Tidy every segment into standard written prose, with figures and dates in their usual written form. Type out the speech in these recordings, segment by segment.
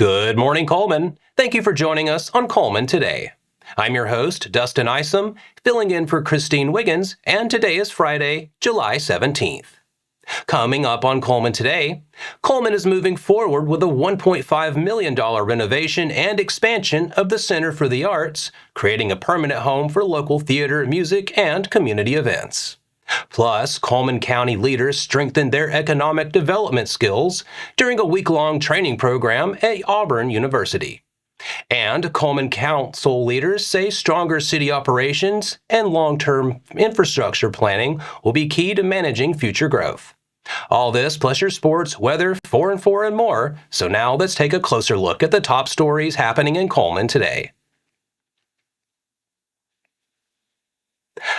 Good morning, Cullman. Thank you for joining us on Cullman Today. I'm your host, Dustin Isom, filling in for Christine Wiggins, and today is Friday, July 17th. Coming up on Cullman Today, Cullman is moving forward with a $1.5 million renovation and expansion of the Center for the Arts, creating a permanent home for local theater, music, and community events. Plus, Cullman County leaders strengthened their economic development skills during a week-long training program at Auburn University. And Cullman Council leaders say stronger city operations and long-term infrastructure planning will be key to managing future growth. All this plus your sports, weather, 4 and 4, and more. So now let's take a closer look at the top stories happening in Cullman today.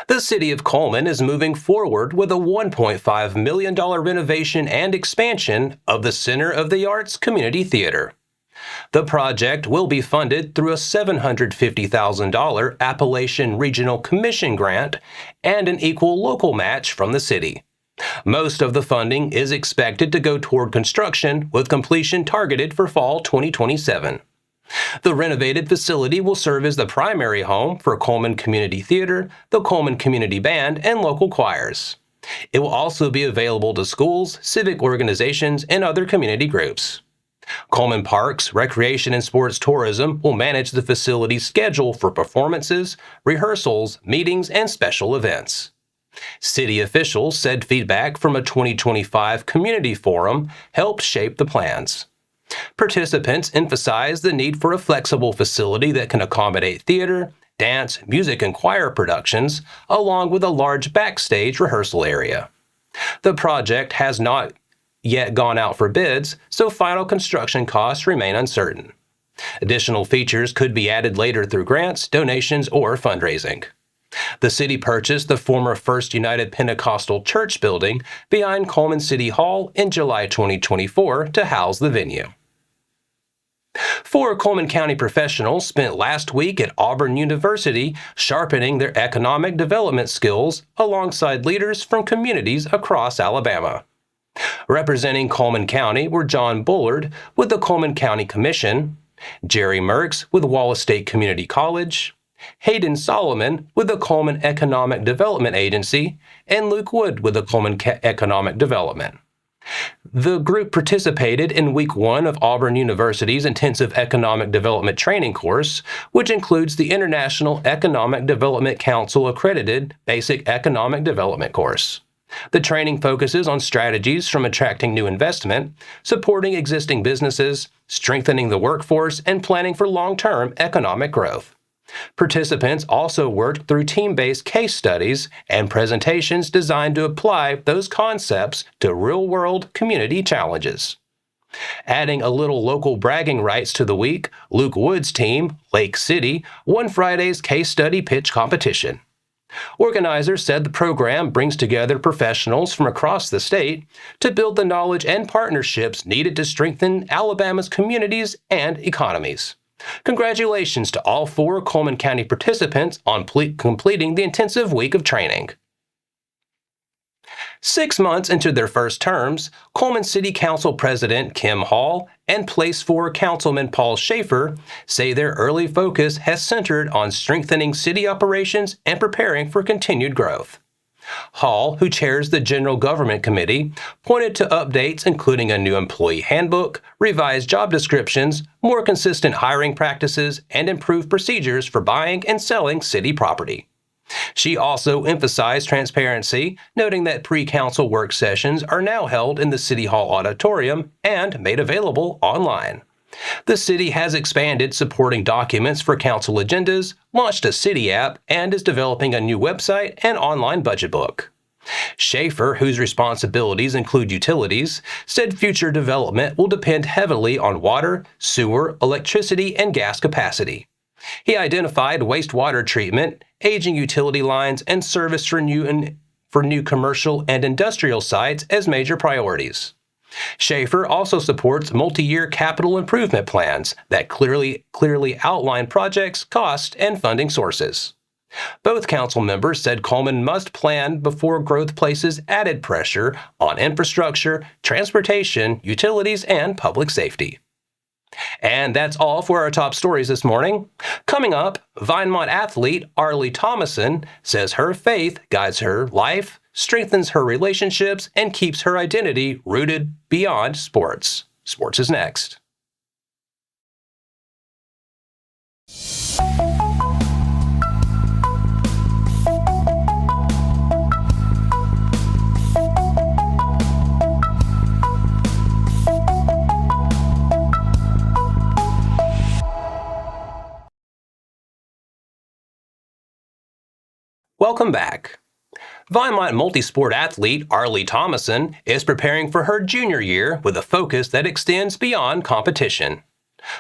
The City of Cullman is moving forward with a $1.5 million renovation and expansion of the Center of the Arts Community Theater. The project will be funded through a $750,000 Appalachian Regional Commission grant and an equal local match from the city. Most of the funding is expected to go toward construction, with completion targeted for fall 2027. The renovated facility will serve as the primary home for Cullman Community Theater, the Cullman Community Band, and local choirs. It will also be available to schools, civic organizations, and other community groups. Cullman Parks, Recreation and Sports Tourism will manage the facility's schedule for performances, rehearsals, meetings, and special events. City officials said feedback from a 2025 community forum helped shape the plans. Participants emphasized the need for a flexible facility that can accommodate theater, dance, music, and choir productions, along with a large backstage rehearsal area. The project has not yet gone out for bids, so final construction costs remain uncertain. Additional features could be added later through grants, donations, or fundraising. The city purchased the former First United Pentecostal Church building behind Cullman City Hall in July 2024 to house the venue. 4 Cullman County professionals spent last week at Auburn University sharpening their economic development skills alongside leaders from communities across Alabama. Representing Cullman County were John Bullard with the Cullman County Commission, Jerry Merks with Wallace State Community College, Hayden Solomon with the Cullman Economic Development Agency, and Luke Wood with the Cullman Economic Development. The group participated in Week 1 of Auburn University's Intensive Economic Development Training course, which includes the International Economic Development Council accredited Basic Economic Development course. The training focuses on strategies from attracting new investment, supporting existing businesses, strengthening the workforce, and planning for long-term economic growth. Participants also worked through team-based case studies and presentations designed to apply those concepts to real-world community challenges. Adding a little local bragging rights to the week, Luke Wood's team, Lake City, won Friday's case study pitch competition. Organizers said the program brings together professionals from across the state to build the knowledge and partnerships needed to strengthen Alabama's communities and economies. Congratulations to all 4 Cullman County participants on completing the intensive week of training. 6 months into their first terms, Cullman City Council President Kim Hall and Place 4 Councilman Paul Schaffer say their early focus has centered on strengthening city operations and preparing for continued growth. Hall, who chairs the General Government Committee, pointed to updates including a new employee handbook, revised job descriptions, more consistent hiring practices, and improved procedures for buying and selling city property. She also emphasized transparency, noting that pre-council work sessions are now held in the City Hall auditorium and made available online. The city has expanded supporting documents for council agendas, launched a city app, and is developing a new website and online budget book. Schaffer, whose responsibilities include utilities, said future development will depend heavily on water, sewer, electricity, and gas capacity. He identified wastewater treatment, aging utility lines, and service for new commercial and industrial sites as major priorities. Schaffer also supports multi-year capital improvement plans that clearly outline projects, costs, and funding sources. Both council members said Cullman must plan before growth places added pressure on infrastructure, transportation, utilities, and public safety. And that's all for our top stories this morning. Coming up, Vinemont athlete Arleigh Thomason says her faith guides her life, strengthens her relationships, and keeps her identity rooted beyond sports. Sports is next. Welcome back. Vinemont multisport athlete Arleigh Thomason is preparing for her junior year with a focus that extends beyond competition.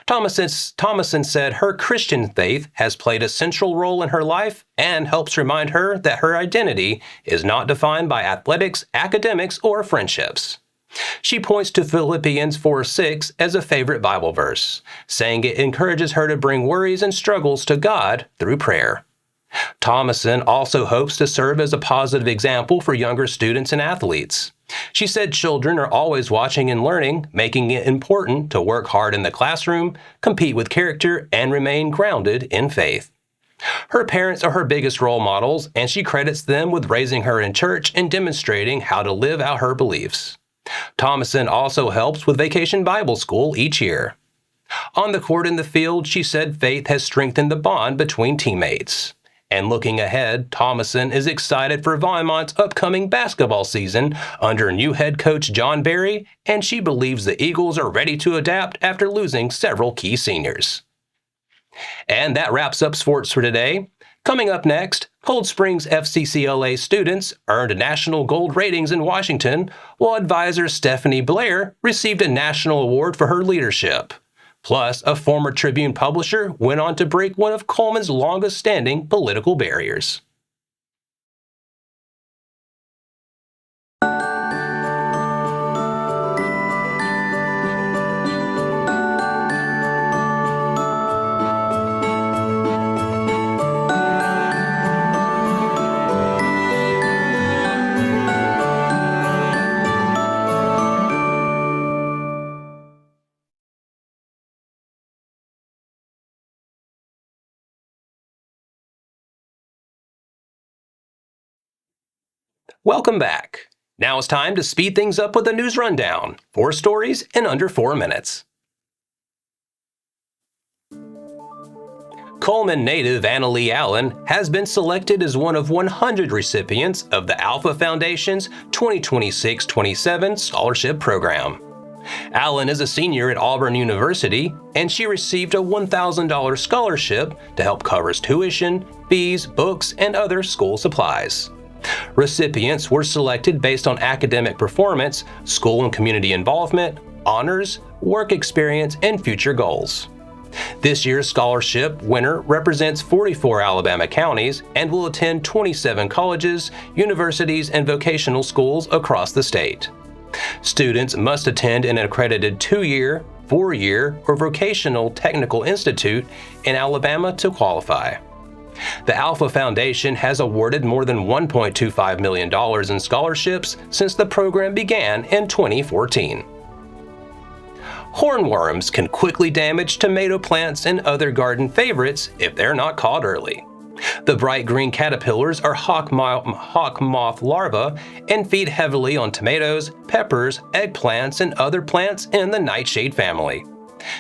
Thomason said her Christian faith has played a central role in her life and helps remind her that her identity is not defined by athletics, academics, or friendships. She points to Philippians 4:6 as a favorite Bible verse, saying it encourages her to bring worries and struggles to God through prayer. Thomason also hopes to serve as a positive example for younger students and athletes. She said children are always watching and learning, making it important to work hard in the classroom, compete with character, and remain grounded in faith. Her parents are her biggest role models, and she credits them with raising her in church and demonstrating how to live out her beliefs. Thomason also helps with Vacation Bible School each year. On the court and the field, she said faith has strengthened the bond between teammates. And looking ahead, Thomason is excited for Vinemont's upcoming basketball season under new head coach John Barry, and she believes the Eagles are ready to adapt after losing several key seniors. And that wraps up sports for today. Coming up next, Cold Springs FCCLA students earned national gold ratings in Washington, while advisor Stephanie Blair received a national award for her leadership. Plus, a former Tribune publisher went on to break one of Cullman's longest-standing political barriers. Welcome back. Now it's time to speed things up with a news rundown. 4 stories in under 4 minutes. Cullman native Annalee Allen has been selected as one of 100 recipients of the Alfa Foundation's 2026-27 scholarship program. Allen is a senior at Auburn University, and she received a $1,000 scholarship to help cover tuition, fees, books, and other school supplies. Recipients were selected based on academic performance, school and community involvement, honors, work experience, and future goals. This year's scholarship winner represents 44 Alabama counties and will attend 27 colleges, universities, and vocational schools across the state. Students must attend an accredited 2-year, 4-year, or vocational technical institute in Alabama to qualify. The Alfa Foundation has awarded more than $1.25 million in scholarships since the program began in 2014. Hornworms can quickly damage tomato plants and other garden favorites if they're not caught early. The bright green caterpillars are hawk moth larvae and feed heavily on tomatoes, peppers, eggplants, and other plants in the nightshade family.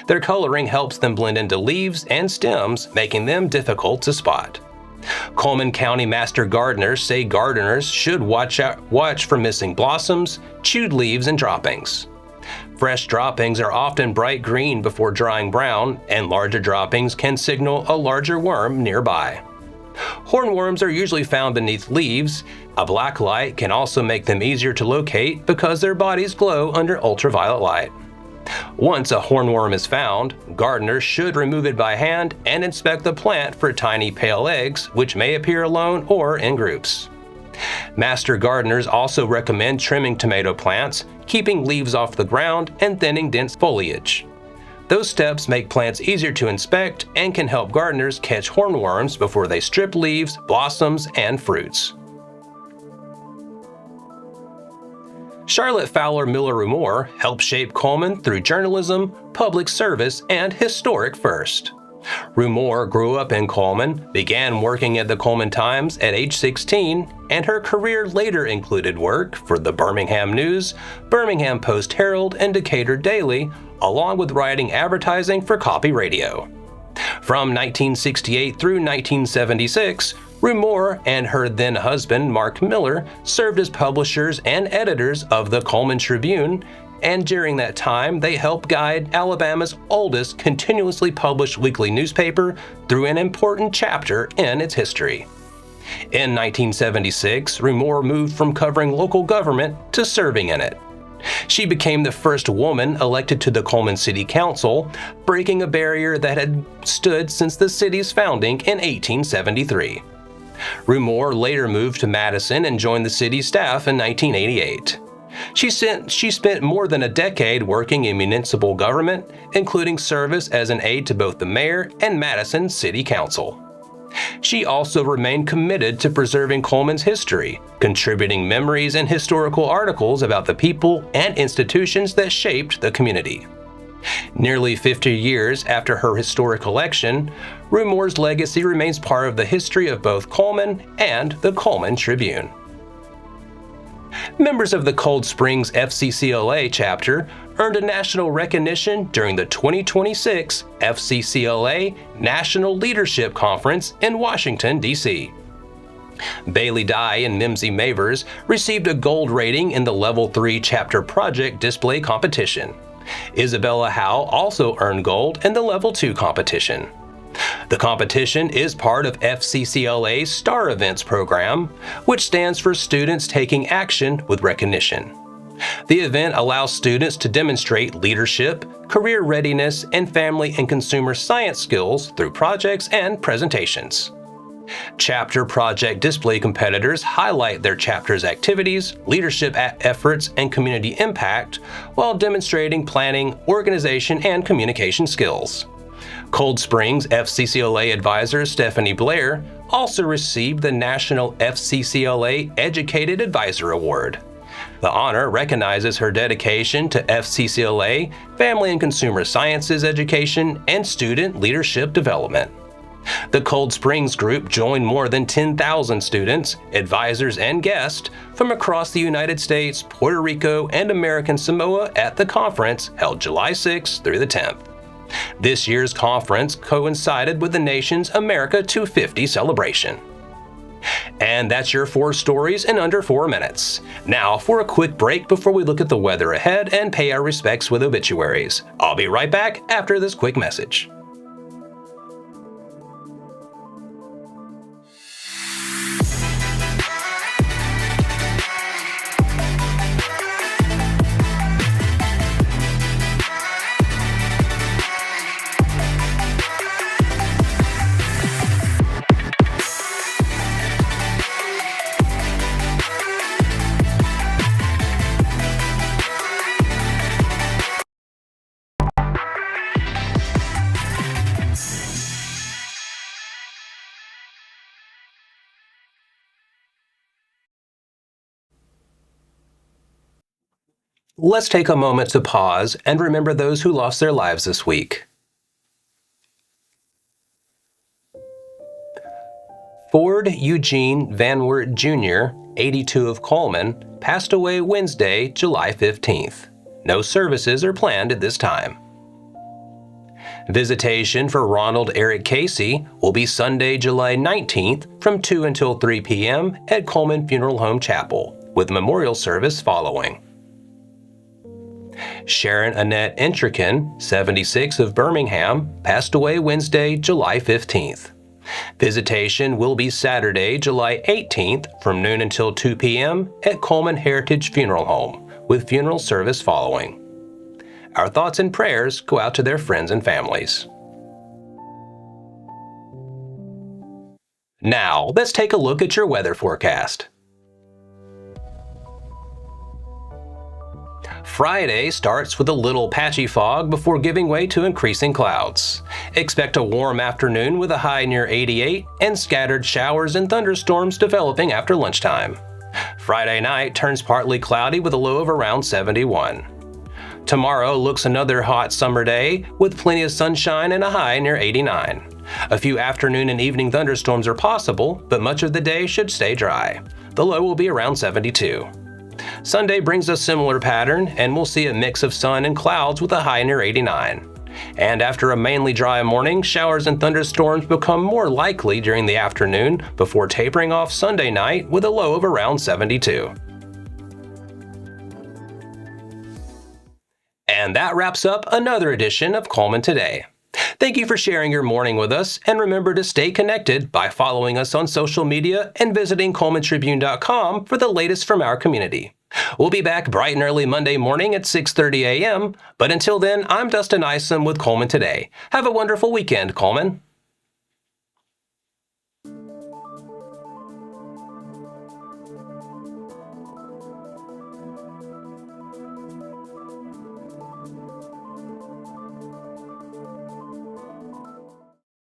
Their coloring helps them blend into leaves and stems, making them difficult to spot. Cullman County master gardeners say gardeners should watch for missing blossoms, chewed leaves, and droppings. Fresh droppings are often bright green before drying brown, and larger droppings can signal a larger worm nearby. Hornworms are usually found beneath leaves. A black light can also make them easier to locate because their bodies glow under ultraviolet light. Once a hornworm is found, gardeners should remove it by hand and inspect the plant for tiny pale eggs, which may appear alone or in groups. Master gardeners also recommend trimming tomato plants, keeping leaves off the ground, and thinning dense foliage. Those steps make plants easier to inspect and can help gardeners catch hornworms before they strip leaves, blossoms, and fruits. Charlotte Fowler Miller Rumore helped shape Cullman through journalism, public service, and historic first. Rumore grew up in Cullman, began working at the Cullman Times at age 16, and her career later included work for the Birmingham News, Birmingham Post-Herald, and Decatur Daily, along with writing advertising for Copy Radio. From 1968 through 1976, Rumore and her then-husband Mark Miller served as publishers and editors of the Cullman Tribune, and during that time they helped guide Alabama's oldest continuously published weekly newspaper through an important chapter in its history. In 1976, Rumore moved from covering local government to serving in it. She became the first woman elected to the Cullman City Council, breaking a barrier that had stood since the city's founding in 1873. Rumore later moved to Madison and joined the city staff in 1988. She spent more than a decade working in municipal government, including service as an aide to both the mayor and Madison City Council. She also remained committed to preserving Cullman's history, contributing memories and historical articles about the people and institutions that shaped the community. Nearly 50 years after her historic election, Rumore's legacy remains part of the history of both Cullman and the Cullman Tribune. Members of the Cold Springs FCCLA chapter earned a national recognition during the 2026 FCCLA National Leadership Conference in Washington, D.C. Bailey Dye and Mimsy Mavers received a gold rating in the Level 3 Chapter Project Display Competition. Isabella Howe also earned gold in the Level 2 competition. The competition is part of FCCLA's Star Events program, which stands for Students Taking Action with Recognition. The event allows students to demonstrate leadership, career readiness, and family and consumer science skills through projects and presentations. Chapter project display competitors highlight their chapter's activities, leadership efforts, and community impact while demonstrating planning, organization, and communication skills. Cold Springs FCCLA advisor Stephanie Blair also received the National FCCLA Educated Advisor Award. The honor recognizes her dedication to FCCLA, family and consumer sciences education, and student leadership development. The Cold Springs group joined more than 10,000 students, advisors, and guests from across the United States, Puerto Rico, and American Samoa at the conference held July 6th through the 10th. This year's conference coincided with the nation's America 250 celebration. And that's your 4 stories in under 4 minutes. Now for a quick break before we look at the weather ahead and pay our respects with obituaries. I'll be right back after this quick message. Let's take a moment to pause and remember those who lost their lives this week. Ford Eugene Van Wert Jr., 82 of Cullman, passed away Wednesday, July 15th. No services are planned at this time. Visitation for Ronald Eric Casey will be Sunday, July 19th from 2 until 3 p.m. at Cullman Funeral Home Chapel, with memorial service following. Sharon Annette Entrican, 76 of Birmingham, passed away Wednesday, July 15th. Visitation will be Saturday, July 18th from noon until 2 p.m. at Cullman Heritage Funeral Home, with funeral service following. Our thoughts and prayers go out to their friends and families. Now, let's take a look at your weather forecast. Friday starts with a little patchy fog before giving way to increasing clouds. Expect a warm afternoon with a high near 88 and scattered showers and thunderstorms developing after lunchtime. Friday night turns partly cloudy with a low of around 71. Tomorrow looks another hot summer day with plenty of sunshine and a high near 89. A few afternoon and evening thunderstorms are possible, but much of the day should stay dry. The low will be around 72. Sunday brings a similar pattern, and we'll see a mix of sun and clouds with a high near 89. And after a mainly dry morning, showers and thunderstorms become more likely during the afternoon before tapering off Sunday night with a low of around 72. And that wraps up another edition of Cullman Today. Thank you for sharing your morning with us, and remember to stay connected by following us on social media and visiting CullmanTribune.com for the latest from our community. We'll be back bright and early Monday morning at 6:30 a.m., but until then, I'm Dustin Isom with Cullman Today. Have a wonderful weekend, Cullman.